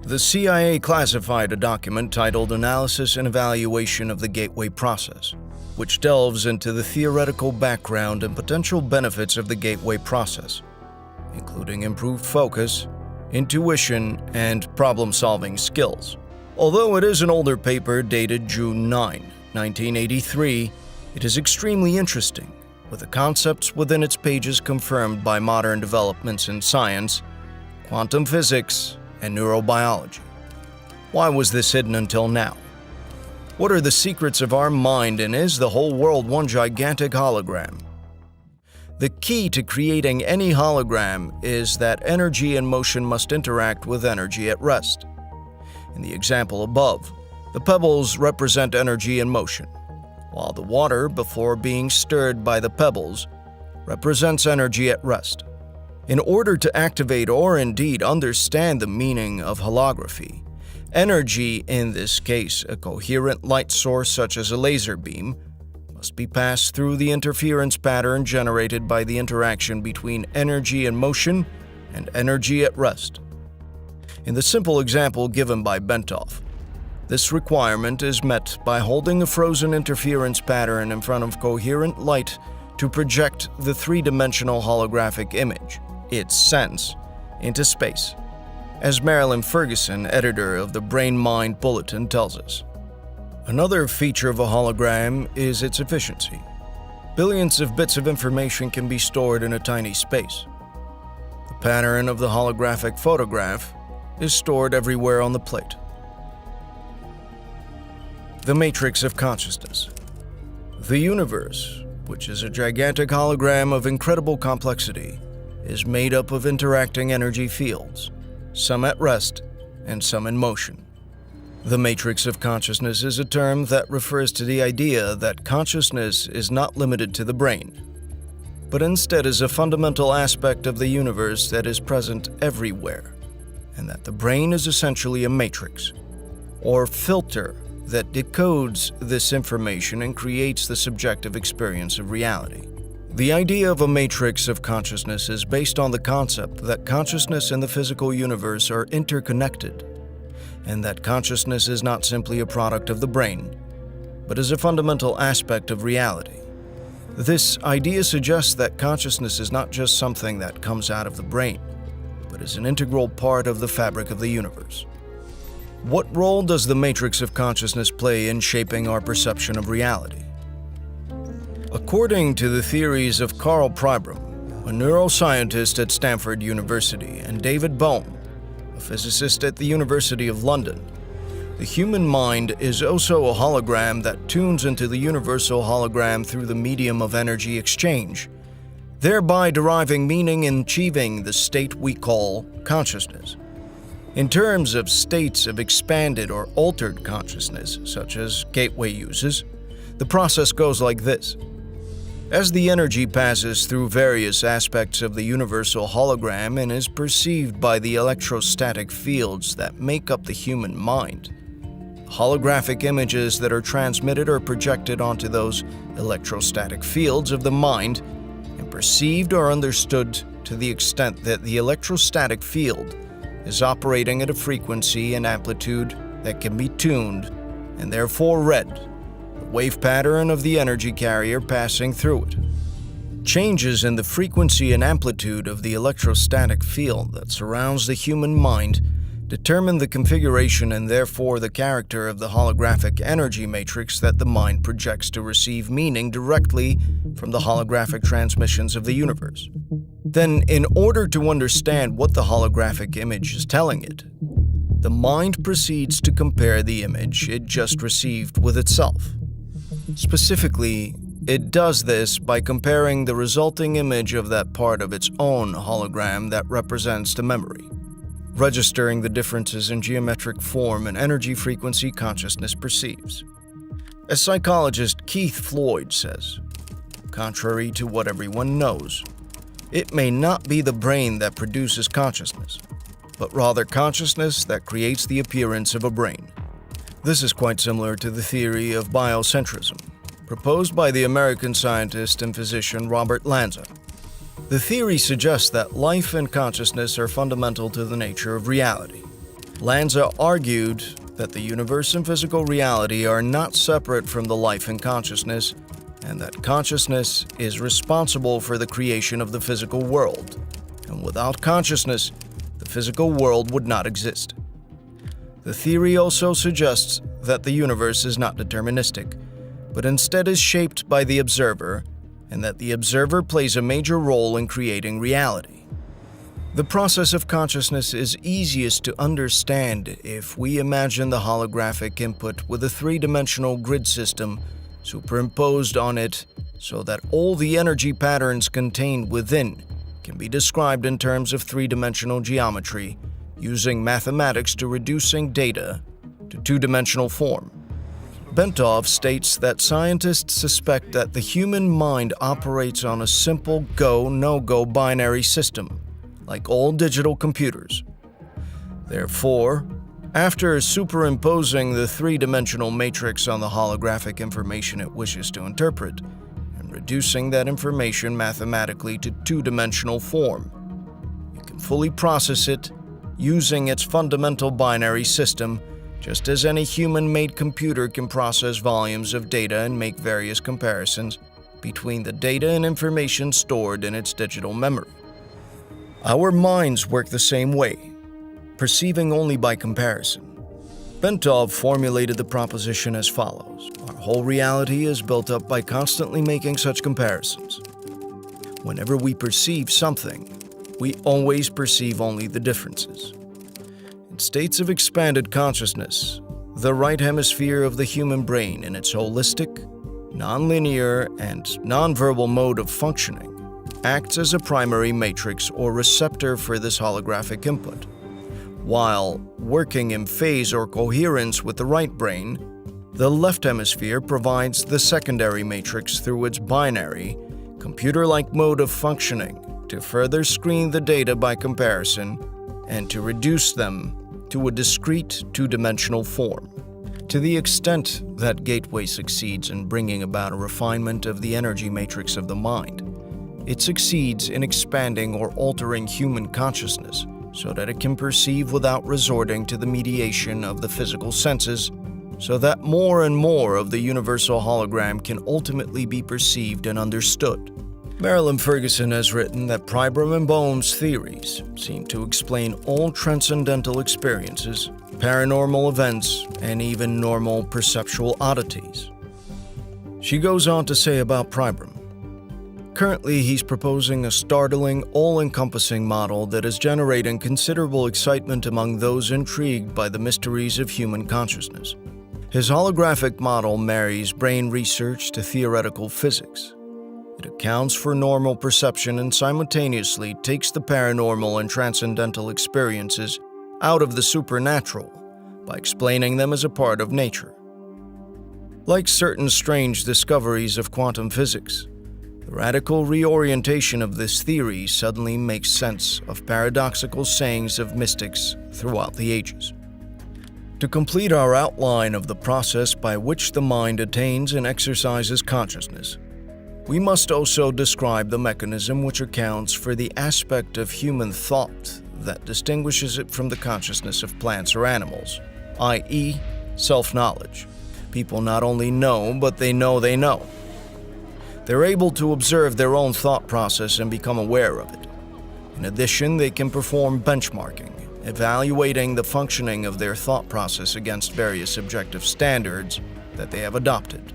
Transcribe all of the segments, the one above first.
The CIA classified a document titled Analysis and Evaluation of the Gateway Process, which delves into the theoretical background and potential benefits of the gateway process, including improved focus, intuition, and problem-solving skills. Although it is an older paper dated June 9, 1983, it is extremely interesting, with the concepts within its pages confirmed by modern developments in science, quantum physics, and neurobiology. Why was this hidden until now? What are the secrets of our mind, and is the whole world one gigantic hologram? The key to creating any hologram is that energy and motion must interact with energy at rest. In the example above, the pebbles represent energy and motion, while the water, before being stirred by the pebbles, represents energy at rest. In order to activate or indeed understand the meaning of holography, energy, in this case a coherent light source such as a laser beam, must be passed through the interference pattern generated by the interaction between energy and motion and energy at rest. In the simple example given by Bentov, this requirement is met by holding a frozen interference pattern in front of coherent light to project the three-dimensional holographic image, its sense, into space, as Marilyn Ferguson, editor of the Brain Mind Bulletin, tells us. Another feature of a hologram is its efficiency. Billions of bits of information can be stored in a tiny space. The pattern of the holographic photograph is stored everywhere on the plate. The matrix of consciousness. The universe, which is a gigantic hologram of incredible complexity, is made up of interacting energy fields, some at rest and some in motion. The matrix of consciousness is a term that refers to the idea that consciousness is not limited to the brain, but instead is a fundamental aspect of the universe that is present everywhere, and that the brain is essentially a matrix, or filter, that decodes this information and creates the subjective experience of reality. The idea of a matrix of consciousness is based on the concept that consciousness and the physical universe are interconnected, and that consciousness is not simply a product of the brain, but is a fundamental aspect of reality. This idea suggests that consciousness is not just something that comes out of the brain, but is an integral part of the fabric of the universe. What role does the matrix of consciousness play in shaping our perception of reality? According to the theories of Carl Pribram, a neuroscientist at Stanford University, and David Bohm, a physicist at the University of London, the human mind is also a hologram that tunes into the universal hologram through the medium of energy exchange, thereby deriving meaning and achieving the state we call consciousness. In terms of states of expanded or altered consciousness, such as Gateway uses, the process goes like this. As the energy passes through various aspects of the universal hologram and is perceived by the electrostatic fields that make up the human mind, holographic images that are transmitted or projected onto those electrostatic fields of the mind and perceived or understood to the extent that the electrostatic field is operating at a frequency and amplitude that can be tuned and therefore read, the wave pattern of the energy carrier passing through it. Changes in the frequency and amplitude of the electrostatic field that surrounds the human mind determine the configuration and therefore the character of the holographic energy matrix that the mind projects to receive meaning directly from the holographic transmissions of the universe. Then, in order to understand what the holographic image is telling it, the mind proceeds to compare the image it just received with itself. Specifically, it does this by comparing the resulting image of that part of its own hologram that represents the memory, registering the differences in geometric form and energy frequency consciousness perceives. As psychologist Keith Floyd says, contrary to what everyone knows, it may not be the brain that produces consciousness, but rather consciousness that creates the appearance of a brain. This is quite similar to the theory of biocentrism, proposed by the American scientist and physician Robert Lanza. The theory suggests that life and consciousness are fundamental to the nature of reality. Lanza argued that the universe and physical reality are not separate from the life in consciousness, and that consciousness is responsible for the creation of the physical world. And without consciousness, the physical world would not exist. The theory also suggests that the universe is not deterministic, but instead is shaped by the observer, and that the observer plays a major role in creating reality. The process of consciousness is easiest to understand if we imagine the holographic input with a three-dimensional grid system superimposed on it so that all the energy patterns contained within can be described in terms of three-dimensional geometry, using mathematics to reducing data to two-dimensional form. Bentov states that scientists suspect that the human mind operates on a simple go-no-go binary system, like all digital computers. Therefore, after superimposing the three-dimensional matrix on the holographic information it wishes to interpret, and reducing that information mathematically to two-dimensional form, it can fully process it using its fundamental binary system, just as any human-made computer can process volumes of data and make various comparisons between the data and information stored in its digital memory. Our minds work the same way, perceiving only by comparison. Bentov formulated the proposition as follows: our whole reality is built up by constantly making such comparisons. Whenever we perceive something, we always perceive only the differences. In states of expanded consciousness, the right hemisphere of the human brain in its holistic, nonlinear, and nonverbal mode of functioning acts as a primary matrix or receptor for this holographic input, while working in phase or coherence with the right brain, the left hemisphere provides the secondary matrix through its binary, computer-like mode of functioning to further screen the data by comparison and to reduce them to a discrete two-dimensional form. To the extent that gateway succeeds in bringing about a refinement of the energy matrix of the mind, it succeeds in expanding or altering human consciousness so that it can perceive without resorting to the mediation of the physical senses, so that more and more of the universal hologram can ultimately be perceived and understood. Marilyn Ferguson has written that Pribram and Bohm's theories seem to explain all transcendental experiences, paranormal events, and even normal perceptual oddities. She goes on to say about Pribram, currently, he's proposing a startling, all-encompassing model that is generating considerable excitement among those intrigued by the mysteries of human consciousness. His holographic model marries brain research to theoretical physics. It accounts for normal perception and simultaneously takes the paranormal and transcendental experiences out of the supernatural by explaining them as a part of nature. Like certain strange discoveries of quantum physics, the radical reorientation of this theory suddenly makes sense of paradoxical sayings of mystics throughout the ages. To complete our outline of the process by which the mind attains and exercises consciousness, we must also describe the mechanism which accounts for the aspect of human thought that distinguishes it from the consciousness of plants or animals, i.e., self-knowledge. People not only know, but they know they know. They're able to observe their own thought process and become aware of it. In addition, they can perform benchmarking, evaluating the functioning of their thought process against various objective standards that they have adopted.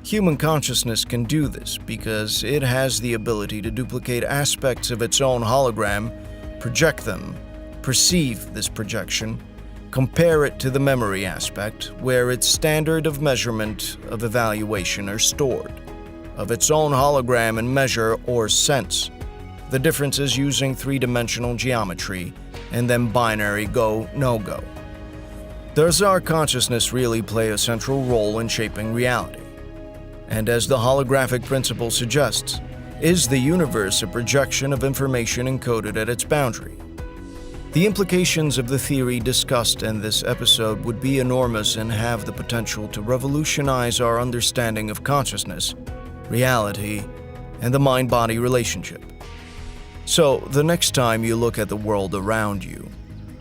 Human consciousness can do this because it has the ability to duplicate aspects of its own hologram, project them, perceive this projection, compare it to the memory aspect, where its standard of measurement of evaluation are stored, of its own hologram and measure or sense the differences using three-dimensional geometry, and then binary go, no-go. Does our consciousness really play a central role in shaping reality? And as the holographic principle suggests, is the universe a projection of information encoded at its boundary? The implications of the theory discussed in this episode would be enormous and have the potential to revolutionize our understanding of consciousness, reality, and the mind-body relationship. So, the next time you look at the world around you,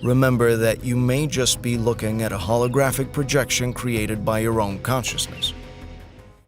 remember that you may just be looking at a holographic projection created by your own consciousness.